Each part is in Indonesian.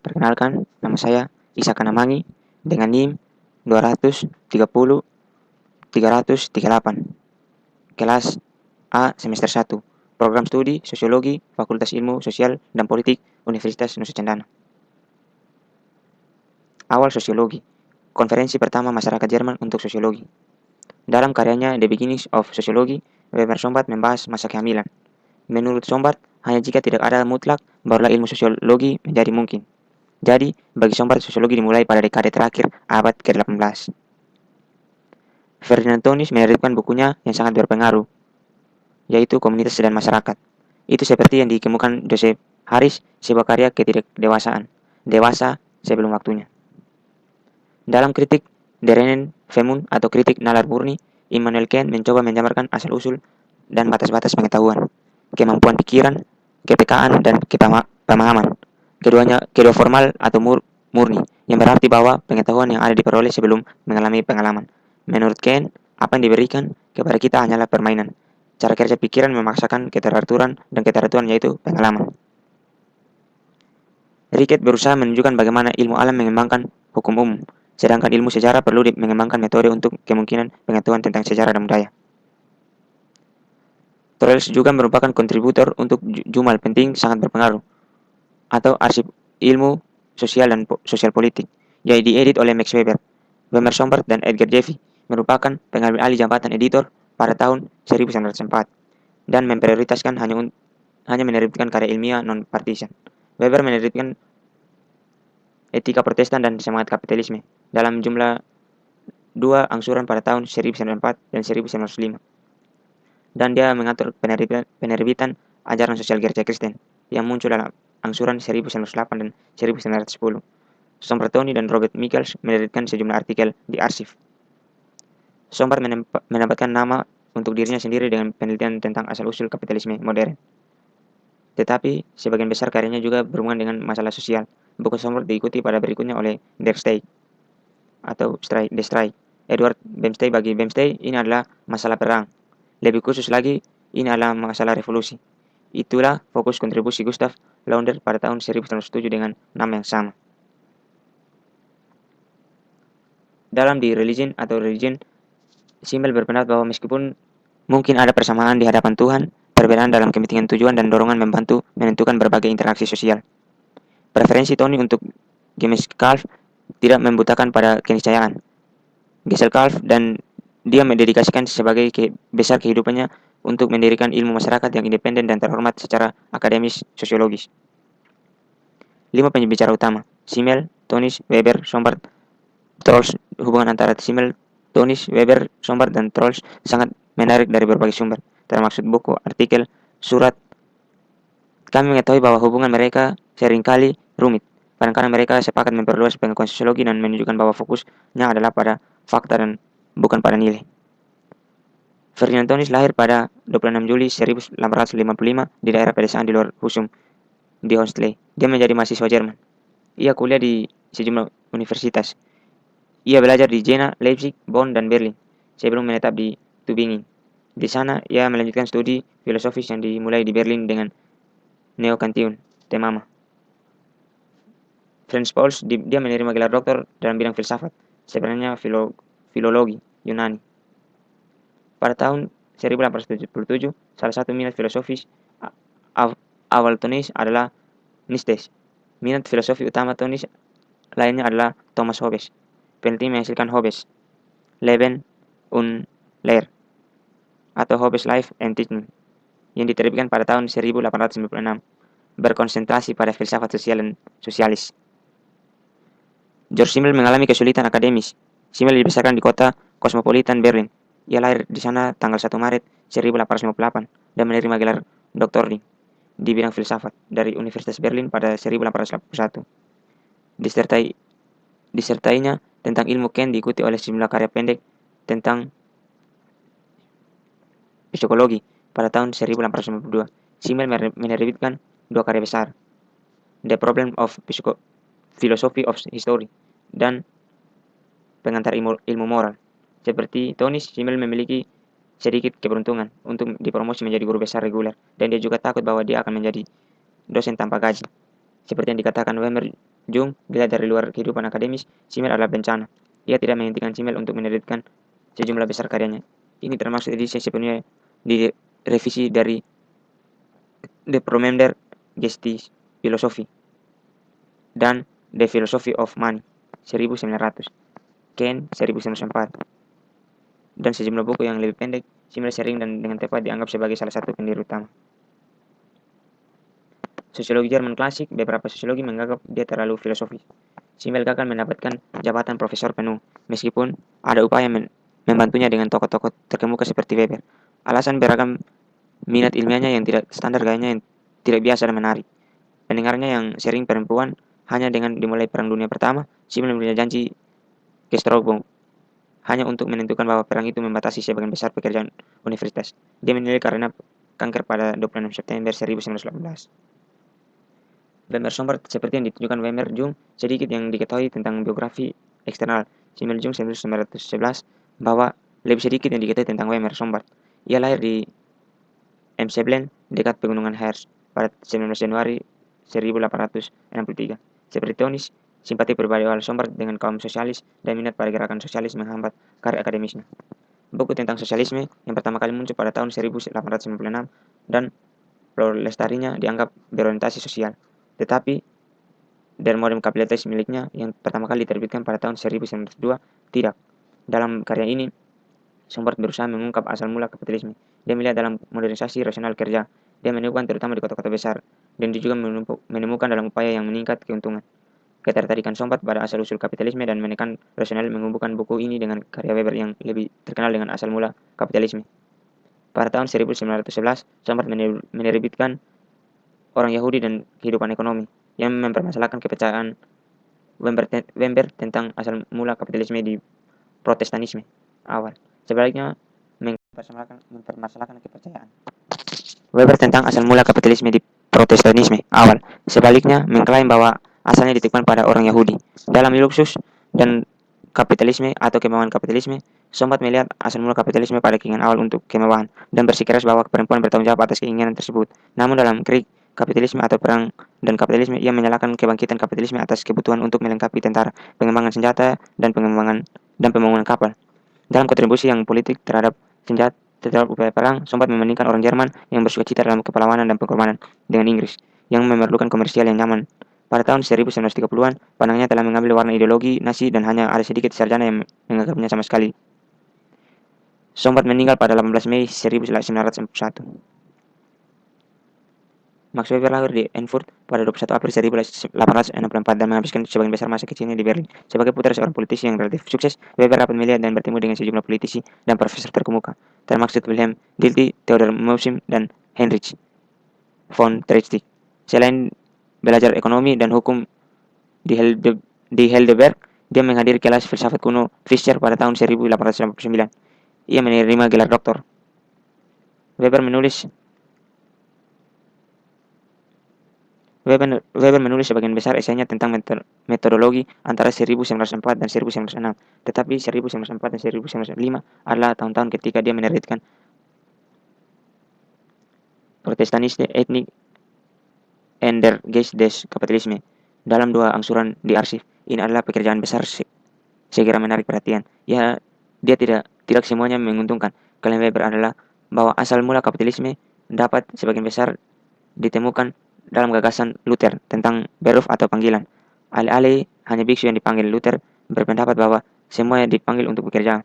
Perkenalkan, nama saya Isa Kanamangi dengan NIM 230 338, kelas A semester 1, program studi Sosiologi, Fakultas Ilmu Sosial dan Politik, Universitas Nusa Cendana. Awal sosiologi, konferensi pertama masyarakat Jerman untuk sosiologi. Dalam karyanya The Beginnings of Sociology, Weber Sombart membahas masa kehamilan. Menurut Sombart, hanya jika tidak ada mutlak, barulah ilmu sosiologi menjadi mungkin. Jadi, bagi Sombart, sosiologi dimulai pada dekade terakhir abad ke-18. Ferdinand Tönnies menerbitkan bukunya yang sangat berpengaruh, yaitu Komunitas dan Masyarakat. Itu seperti yang dikemukakan Joseph Harris, sebuah karya ketidakdewasaan, dewasa sebelum waktunya. Dalam kritik Der Reinen Vernunft atau kritik nalar murni, Immanuel Kant mencoba menjabarkan asal-usul dan batas-batas pengetahuan, kemampuan pikiran, kepekaan, dan pemahaman. Kedua formal atau murni, yang berarti bahwa pengetahuan yang ada diperoleh sebelum mengalami pengalaman. Menurut Kant, apa yang diberikan kepada kita hanyalah permainan. Cara kerja pikiran memaksakan keteraturan, dan keteraturan yaitu pengalaman. Ricket berusaha menunjukkan bagaimana ilmu alam mengembangkan hukum umum, sedangkan ilmu sejarah perlu mengembangkan metode untuk kemungkinan pengetahuan tentang sejarah dan budaya. Trolls juga merupakan kontributor untuk jurnal penting sangat berpengaruh, atau arsip ilmu sosial dan sosial politik, yang diedit oleh Max Weber. Werner Sombart dan Edgar Jeffy merupakan pengambil alih jabatan editor pada tahun 1904 dan memprioritaskan hanya menerbitkan karya ilmiah non-partisan. Weber menerbitkan Etika Protestan dan Semangat Kapitalisme dalam jumlah 2 angsuran pada tahun 1904 dan 1905. Dan dia mengatur penerbitan ajaran sosial gereja Kristen yang muncul dalam angsuran 1908 dan 1910. Sombertoni dan Robert Michels menerbitkan sejumlah artikel di arsip. Sombart mendapatkan nama untuk dirinya sendiri dengan penelitian tentang asal-usul kapitalisme modern. Tetapi, sebagian besar karyanya juga berhubungan dengan masalah sosial. Buku Sombart diikuti pada berikutnya oleh Der Streik atau The Strike. Edward Bernstein, bagi Bernstein ini adalah masalah perang. Lebih khusus lagi, ini adalah masalah revolusi. Itulah fokus kontribusi Gustav Launder pada tahun 1907 dengan nama yang sama. Dalam di Religion, Simmel berpendapat bahwa meskipun mungkin ada persamaan di hadapan Tuhan, perbedaan dalam kepentingan tujuan dan dorongan membantu menentukan berbagai interaksi sosial. Preferensi Tony untuk Gemeinschaft tidak membutakan pada keniscayaan Gesellschaft, dan dia mendedikasikan sebagai besar kehidupannya untuk mendirikan ilmu masyarakat yang independen dan terhormat secara akademis sosiologis. 5 pembicara utama: Simmel, Tönnies, Weber, Sombart, Trolls. Hubungan antara Simmel, Tönnies, Weber, Sombart, dan Trolls sangat menarik dari berbagai sumber, termasuk buku, artikel, surat. Kami mengetahui bahwa hubungan mereka seringkali rumit. Kadang-kadang mereka sepakat memperluas pengetahuan sosiologi dan menunjukkan bahwa fokusnya adalah pada fakta dan bukan pada nilai. Ferdinand Tönnies lahir pada 26 Juli 1855 di daerah pedesaan di luar Husum, di Holstein. Dia menjadi mahasiswa Jerman. Ia kuliah di sejumlah universitas. Ia belajar di Jena, Leipzig, Bonn, dan Berlin sebelum menetap di Tübingen. Di sana, ia melanjutkan studi filosofis yang dimulai di Berlin dengan Neo-Kantian Temama. Franz Pauls, dia menerima gelar doktor dalam bidang filsafat, sebenarnya filologi Yunani. Pada tahun 1877, salah satu minat filosofis awal Tönnies adalah Nietzsche. Minat filosofi utama Tönnies lainnya adalah Thomas Hobbes. Peneliti menghasilkan Hobbes Leben und Lehre atau Hobbes Life and Teaching yang diterbitkan pada tahun 1896, berkonsentrasi pada filsafat sosial dan sosialis. George Simmel mengalami kesulitan akademis. Simmel dibesarkan di kota kosmopolitan Berlin. Ia lahir di sana tanggal 1 Maret 1858 dan menerima gelar doktori di bidang filsafat dari Universitas Berlin pada 1881. Disertainya tentang ilmu Kant diikuti oleh sejumlah karya pendek tentang psikologi pada tahun 1892. Simmel menerbitkan 2 karya besar, The Problem of Philosophy of History dan Pengantar Ilmu Moral. Seperti Tönnies, Simmel memiliki sedikit keberuntungan untuk dipromosi menjadi guru besar reguler, dan dia juga takut bahwa dia akan menjadi dosen tanpa gaji. Seperti yang dikatakan Jung, dilihat dari luar kehidupan akademis, Simmel adalah bencana. Ia tidak menghentikan Simmel untuk menerbitkan sejumlah besar karyanya. Ini termasuk edisi sepenuhnya direvisi dari The Promender Gestis Philosophy dan The Philosophy of Money 1900, Ken 1904, dan sejumlah buku yang lebih pendek. Simmel sering dan dengan tepat dianggap sebagai salah satu pendiri utama sosiologi Jerman klasik. Beberapa sosiologi menganggap dia terlalu filosofis. Simmel gagal mendapatkan jabatan profesor penuh, meskipun ada upaya membantunya dengan tokoh-tokoh terkemuka seperti Weber. Alasan beragam: minat ilmiahnya yang tidak standar, gayanya yang tidak biasa dan menarik, pendengarnya yang sering perempuan. Hanya dengan dimulai Perang Dunia Pertama, Simmel memberi janji ke Stroubo hanya untuk menentukan bahwa perang itu membatasi sebagian besar pekerjaan universitas. Dia meninggal karena kanker pada 26 September 1918. Wemer Sombart seperti yang ditunjukkan Wemer Jung. Sedikit yang diketahui tentang biografi eksternal Simmel Jung 1911, bahwa lebih sedikit yang diketahui tentang Wemer Sombart. Ia lahir di Emsheblen, dekat pegunungan Harz, pada 19 Januari 1863. Seperti Tonis, simpati pribadi awal Sombart dengan kaum sosialis dan minat pada gerakan sosialis menghambat karya akademisnya. Buku tentang sosialisme yang pertama kali muncul pada tahun 1896 dan prolestarinya dianggap berorientasi sosial. Tetapi Der Modern Kapitalisme miliknya yang pertama kali diterbitkan pada tahun 1902 tidak. Dalam karya ini, Sombart berusaha mengungkap asal mula kapitalisme. Dia melihat dalam modernisasi rasional kerja. Dia menemukan terutama di kota-kota besar, dan dia juga menemukan dalam upaya yang meningkat keuntungan. Ketertarikan Sombart pada asal-usul kapitalisme dan menekan rasional menghubungkan buku ini dengan karya Weber yang lebih terkenal dengan asal mula kapitalisme. Pada tahun 1911, Sombart menerbitkan Orang Yahudi dan Kehidupan Ekonomi, yang mempermasalahkan kepercayaan Weber tentang asal mula kapitalisme di Protestanisme awal. Sebaliknya, mempermasalahkan kepercayaan Weber tentang asal mula kapitalisme di Protestanisme awal. Sebaliknya, mengklaim bahwa asalnya ditemukan pada orang Yahudi. Dalam Luxus dan Kapitalisme atau Kemewahan Kapitalisme, Sombart melihat asal mula kapitalisme pada keinginan awal untuk kemewahan dan bersikeras bahwa perempuan bertanggung jawab atas keinginan tersebut. Namun dalam Krieg, Kapitalisme atau Perang dan Kapitalisme, ia menyalahkan kebangkitan kapitalisme atas kebutuhan untuk melengkapi tentara, pengembangan senjata, dan pembangunan kapal. Dalam kontribusi yang politik terhadap senjata terhadap upaya perang, Sombart membandingkan orang Jerman yang bersukacita dalam kepahlawanan dan pengorbanan dengan Inggris yang memerlukan komersial yang nyaman. Pada tahun 1930-an, pandangannya telah mengambil warna ideologi Nazi dan hanya ada sedikit sarjana yang menganggapnya sama sekali. Sombart meninggal pada 18 Mei 1941. Max Weber lahir di Erfurt pada 21 April 1864 dan menghabiskan sebagian besar masa kecilnya di Berlin. Sebagai putra seorang politisi yang relatif sukses, Weber dapat melihat dan bertemu dengan sejumlah politisi dan profesor terkemuka, termasuk Wilhelm Dilthey, Theodor Mommsen, dan Heinrich von Treitschke. Selain belajar ekonomi dan hukum di Heidelberg, dia menghadiri kelas filsafat kuno Fischer pada tahun 1889. Ia menerima gelar doktor. Weber menulis Weber menulis sebagian besar esainya tentang metodologi antara 1904 dan 1906, tetapi 1904 dan 1905 adalah tahun-tahun ketika dia menerbitkan Protestanische Ethik and der Geist des Kapitalisme dalam 2 angsuran di arsip. Ini adalah pekerjaan besar segera menarik perhatian. Dia tidak semuanya menguntungkan. Klaim Weber adalah bahwa asal mula kapitalisme dapat sebagian besar ditemukan dalam gagasan Luther tentang beruf atau panggilan. Alih-alih hanya biksu yang dipanggil, Luther berpendapat bahwa semuanya dipanggil untuk bekerja.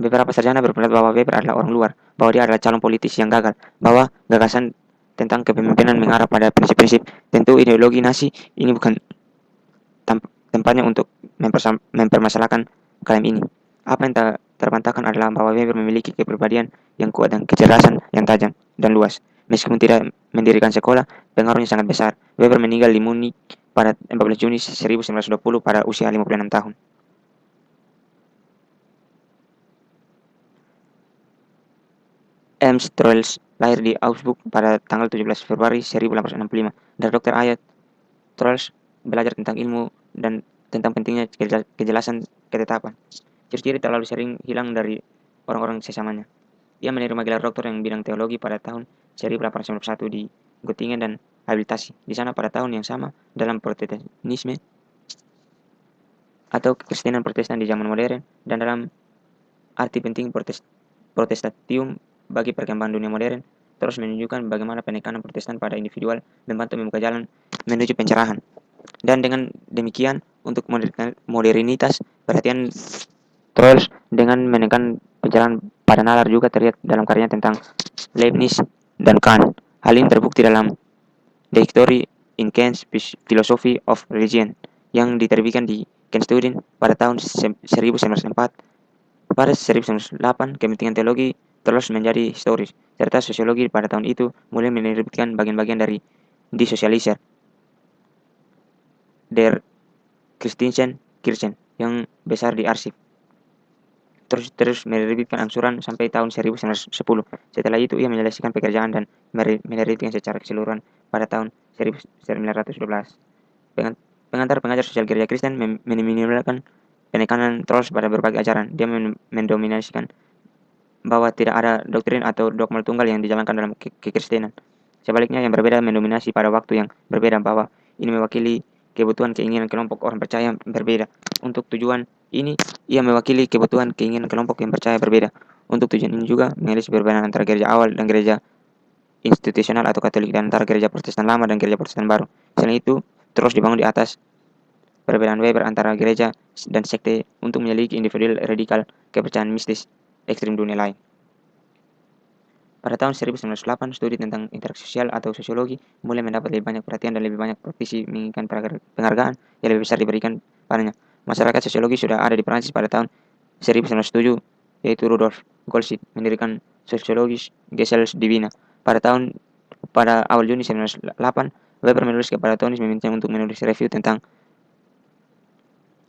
Beberapa sarjana berpendapat bahwa Weber adalah orang luar, bahwa dia adalah calon politisi yang gagal, bahwa gagasan tentang kepemimpinan mengarah pada prinsip-prinsip. Tentu ideologi Nazi ini bukan tempatnya untuk mempermasalahkan klaim ini. Apa yang terbantahkan adalah bahwa Weber memiliki kepribadian yang kuat dan kecerdasan yang tajam dan luas. Meskipun tidak mendirikan sekolah, pengaruhnya sangat besar. Weber meninggal di Munich pada 14 Juni 1920 pada usia 56 tahun. Ernst Troels lahir di Augsburg pada tanggal 17 Februari 1865. Dari Dr. Ayat, Troels belajar tentang ilmu dan tentang pentingnya kejelasan ketetapan. Ciri-ciri terlalu sering hilang dari orang-orang sesamanya. Ia menerima gelar doktor yang bidang teologi pada tahun 1891 di Göttingen dan habilitasi. Di sana pada tahun yang sama dalam Protestantisme atau kekristenan Protestan di zaman modern dan dalam arti penting Protestatium bagi perkembangan dunia modern terus menunjukkan bagaimana penekanan Protestan pada individual membantu membuka jalan menuju pencerahan. Dan dengan demikian untuk modernitas perhatian terus dengan menekan pencerahan pada nalar juga terlihat dalam karyanya tentang Leibniz dan Kant. Hal ini terbukti dalam The History in Kant's Philosophy of Religion yang diterbitkan di Kent Studien pada tahun 1904. Pada 1908, kepentingan teologi terus menjadi historis, serta sosiologi pada tahun itu mulai menerbitkan bagian-bagian dari Die Sozialischer der Christlichen Kirchen yang besar di arsip. Terus menerbitkan angsuran sampai tahun 1910. Setelah itu ia menyelesaikan pekerjaan dan menerbitkan secara keseluruhan pada tahun 1912. Pengantar pengajar sosial gereja Kristen meminimalkan penekanan terus pada berbagai ajaran. Dia mendominasikan bahwa tidak ada doktrin atau dogma tunggal yang dijalankan dalam kekristenan. Sebaliknya yang berbeda mendominasi pada waktu yang berbeda bahwa ini mewakili kebutuhan keinginan kelompok orang percaya berbeda. Untuk tujuan ini, ia mewakili kebutuhan keinginan kelompok yang percaya berbeda. Untuk tujuan ini juga mengelis perbedaan antara gereja awal dan gereja institusional atau Katolik dan antara gereja Protestan lama dan gereja Protestan baru. Selain itu, terus dibangun di atas perbedaan Weber antara gereja dan sekte untuk menyelidiki individual radikal kepercayaan mistis ekstrim dunia lain. Pada tahun 1908, studi tentang interaksi sosial atau sosiologi mulai mendapat lebih banyak perhatian dan lebih banyak praktisi menginginkan penghargaan yang lebih besar diberikan padanya. Masyarakat sosiologi sudah ada di Prancis pada tahun 1907, yaitu Rudolf Goldschmidt mendirikan Sociologische Gesellschaft Divina. Pada awal Juni 1908, Weber menulis kepada Tönnies memintanya untuk menulis review tentang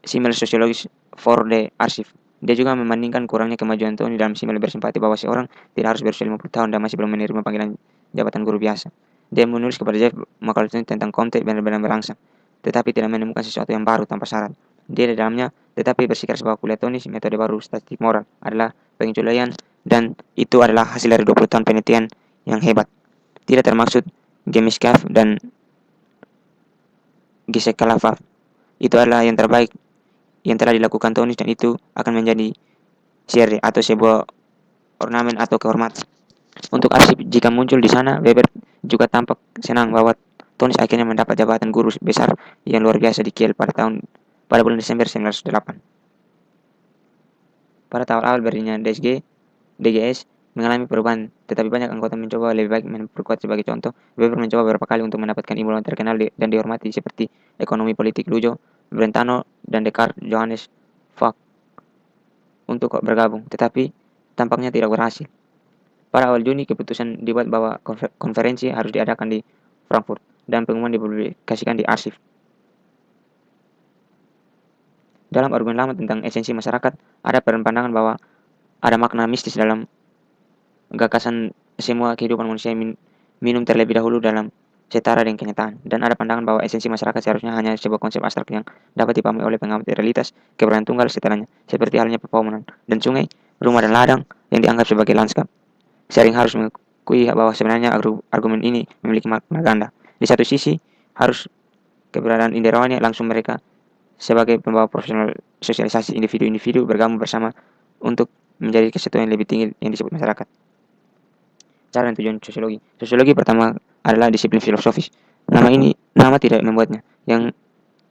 Simmel Sociologisch for the Archiv. Dia juga membandingkan kurangnya kemajuan Tony dalam Simmel bersimpati bahwa seorang tidak harus berusia 50 tahun dan masih belum menerima panggilan jabatan guru biasa. Dia menulis kepada Jeff McAllister tentang Comte benar-benar merangsang, tetapi tidak menemukan sesuatu yang baru tanpa syarat. Dia di dalamnya tetapi bersikeras bahwa kuliah Tony metode baru statistik moral adalah pengecualian dan itu adalah hasil dari 20 tahun penelitian yang hebat. Tidak termaksud James Caff dan Gisek Kalafaf. Itu adalah yang terbaik yang telah dilakukan Tony dan itu akan menjadi syair atau sebuah ornamen atau kehormatan untuk arsip. Jika muncul di sana, Weber juga tampak senang bahwa Tony akhirnya mendapat jabatan guru besar yang luar biasa di Kiel pada bulan Desember 1908. Pada tahun awal berdirinya DGS mengalami perubahan, tetapi banyak anggota mencoba lebih baik memperkuat. Sebagai contoh, Weber mencoba beberapa kali untuk mendapatkan ilmuwan terkenal dan dihormati seperti ekonomi politik Lujo Brentano dan Descartes Johannes Fock untuk bergabung, tetapi tampaknya tidak berhasil. Pada awal Juni, keputusan dibuat bahwa konferensi harus diadakan di Frankfurt dan pengumuman dipublikasikan di arsip. Dalam argumen lama tentang esensi masyarakat, ada pandangan bahwa ada makna mistis dalam gagasan semua kehidupan manusia minum terlebih dahulu dalam setara dengan kenyataan. Dan ada pandangan bahwa esensi masyarakat seharusnya hanya sebuah konsep abstrak yang dapat dipahami oleh pengamati realitas keberadaan tunggal setelahnya, seperti halnya pepohonan dan sungai, rumah dan ladang yang dianggap sebagai lanskap. Sering harus mengakui bahwa sebenarnya argumen ini memiliki makna ganda. Di satu sisi, harus keberadaan inderawannya langsung mereka sebagai pembawa profesional sosialisasi individu-individu bergabung bersama untuk menjadi kesatuan yang lebih tinggi yang disebut masyarakat. Cara dan tujuan sosiologi. Sosiologi pertama adalah disiplin filosofis. Nama tidak membuatnya. Yang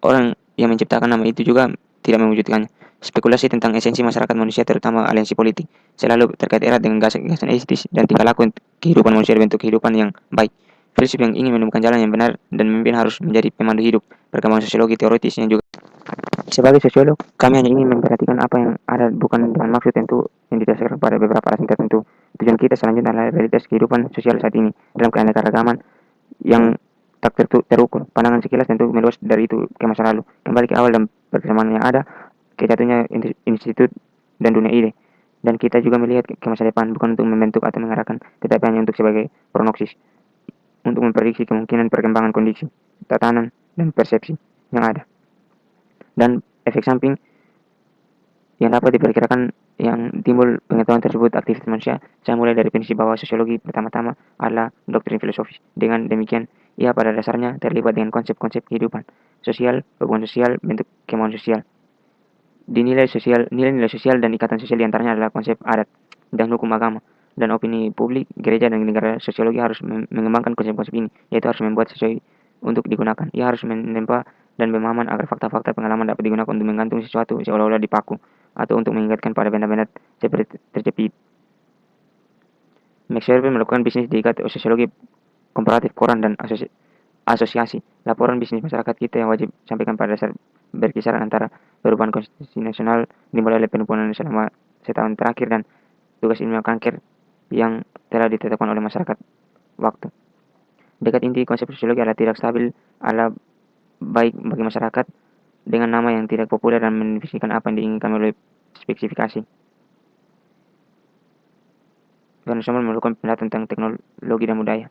orang yang menciptakan nama itu juga tidak mewujudkannya. Spekulasi tentang esensi masyarakat manusia terutama aliansi politik selalu terkait erat dengan gagasan etis dan tingkah laku kehidupan manusia bentuk kehidupan yang baik. Filsuf yang ingin menemukan jalan yang benar dan memimpin harus menjadi pemandu hidup. Perkembangan sosiologi teoritisnya juga. Sebagai sosiolog, kami hanya ingin memperhatikan apa yang ada bukan dengan maksud tentu yang didasarkan pada beberapa alasan tertentu. Tujuan kita selanjutnya adalah realitas kehidupan sosial saat ini dalam keanekaragaman yang tak terukur. Pandangan sekilas tentu meluas dari itu ke masa lalu. Kembali ke awal dan persamaan yang ada, ke jatuhnya institut dan dunia ide. Dan kita juga melihat ke masa depan bukan untuk membentuk atau mengarahkan, tetapi hanya untuk sebagai prognosis, untuk memprediksi kemungkinan perkembangan kondisi, tatanan, dan persepsi yang ada. Dan efek samping yang dapat diperkirakan yang timbul pengetahuan tersebut aktivitas manusia, saya mulai dari prinsip bahwa sosiologi pertama-tama adalah doktrin filosofis. Dengan demikian, ia pada dasarnya terlibat dengan konsep-konsep kehidupan sosial, hubungan sosial, bentuk kemauan sosial. Dinilai sosial, nilai-nilai sosial dan ikatan sosial diantaranya adalah konsep adat dan hukum agama dan opini publik, gereja dan negara. Sosiologi harus mengembangkan konsep-konsep ini, yaitu harus membuat sesuai untuk digunakan. Ia harus menempa dan pemahaman agar fakta-fakta pengalaman dapat digunakan untuk menggantung sesuatu seolah-olah dipaku atau untuk mengingatkan pada benda-benda seperti terjepit. Max Weber melakukan bisnis di sosiologi komparatif koran dan asosiasi. Laporan bisnis masyarakat kita yang wajib sampaikan pada dasar berkisar antara perubahan konstitusi nasional dimulai oleh penimbunan selama setahun terakhir dan tugas ilmiah kanker yang telah ditetapkan oleh masyarakat waktu. Dekat inti konsep sosiologi adalah tidak stabil, adalah baik bagi masyarakat dengan nama yang tidak populer dan mendefinisikan apa yang diinginkan melalui spesifikasi. Van Sommer melakukan penelitian tentang teknologi dan budaya.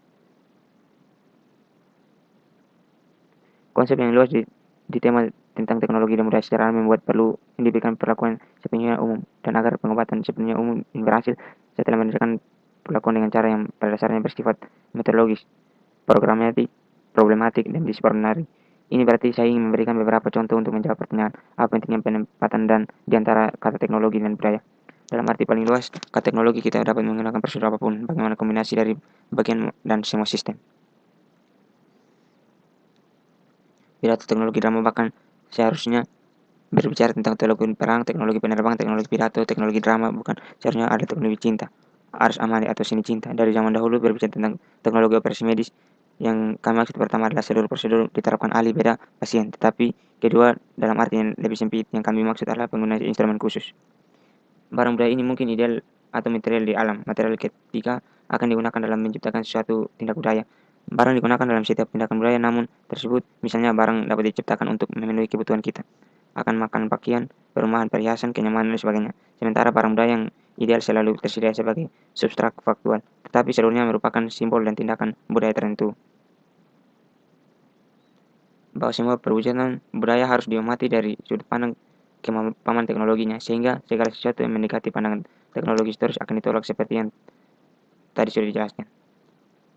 Konsep yang luas di tema tentang teknologi dan budaya secara membuat perlu diberikan perlakuan sepenuhnya umum dan agar pengobatan sepenuhnya umum ini berhasil setelah mendasarkan perlakuan dengan cara yang pada dasarnya bersifat metodologis, problematik dan disiplinari. Ini berarti saya ingin memberikan beberapa contoh untuk menjawab pertanyaan apa pentingnya penempatan dan di antara kata teknologi dan budaya. Dalam arti paling luas, kata teknologi kita dapat menggunakan prosedur apapun, bagaimana kombinasi dari bagian dan semua sistem. Pidato teknologi drama bahkan seharusnya berbicara tentang teknologi perang, teknologi penerbangan, teknologi pidato, teknologi drama, bukan seharusnya ada teknologi cinta, ars amali atau seni cinta. Dari zaman dahulu berbicara tentang teknologi operasi medis, yang kami maksud pertama adalah seluruh prosedur diterapkan ahli beda pasien, tetapi kedua dalam arti yang lebih sempit yang kami maksud adalah penggunaan instrumen khusus. Barang budaya ini mungkin ideal atau material di alam, material ketika akan digunakan dalam menciptakan suatu tindak budaya. Barang digunakan dalam setiap tindakan budaya, namun tersebut misalnya barang dapat diciptakan untuk memenuhi kebutuhan kita akan makan, pakaian, perumahan, perhiasan, kenyamanan, dan sebagainya. Sementara barang budaya yang ideal selalu tersedia sebagai substrak faktual, tetapi seluruhnya merupakan simbol dan tindakan budaya tertentu. Bahwa semua perwujudan budaya harus diamati dari sudut pandang kemapanan teknologinya, sehingga segala sesuatu yang mendekati pandangan teknologis terus akan ditolak seperti yang tadi sudah dijelaskan.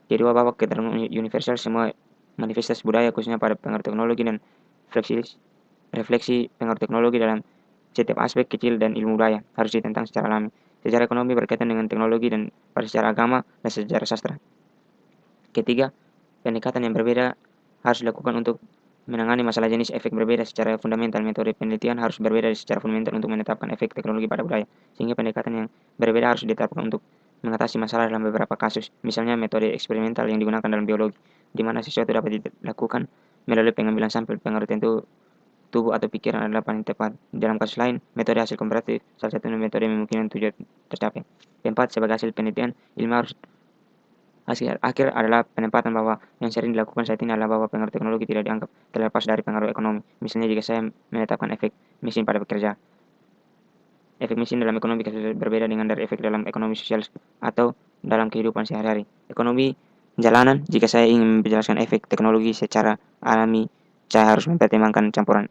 Kedua, bahwa keterangan universal semua manifestasi budaya khususnya pada pengaruh teknologi dan refleksi pengaruh teknologi dalam setiap aspek kecil dan ilmu budaya harus ditentang secara alami. Secara ekonomi berkaitan dengan teknologi dan pada secara agama dan sejarah sastra. Ketiga, pendekatan yang berbeda harus dilakukan untuk menangani masalah jenis efek berbeda secara fundamental. Metode penelitian harus berbeda secara fundamental untuk menetapkan efek teknologi pada budaya, sehingga pendekatan yang berbeda harus diterapkan untuk mengatasi masalah dalam beberapa kasus. Misalnya metode eksperimental yang digunakan dalam biologi, di mana sesuatu dapat dilakukan melalui pengambilan sampel pengaruh tentu tubuh atau pikiran adalah paling tepat. Dalam kasus lain, metode hasil komparatif salah satu metode memungkinkan tujuan tercapai. Keempat, sebagai hasil penelitian, ilmu harus hasil akhir adalah penempatan bahwa yang sering dilakukan saat ini adalah bahwa pengaruh teknologi tidak dianggap terlepas dari pengaruh ekonomi. Misalnya jika saya menetapkan efek mesin pada pekerja, efek mesin dalam ekonomi berbeda dengan dari efek dalam ekonomi sosial atau dalam kehidupan sehari-hari. Ekonomi jalanan, jika saya ingin menjelaskan efek teknologi secara alami, saya harus mempertimbangkan campuran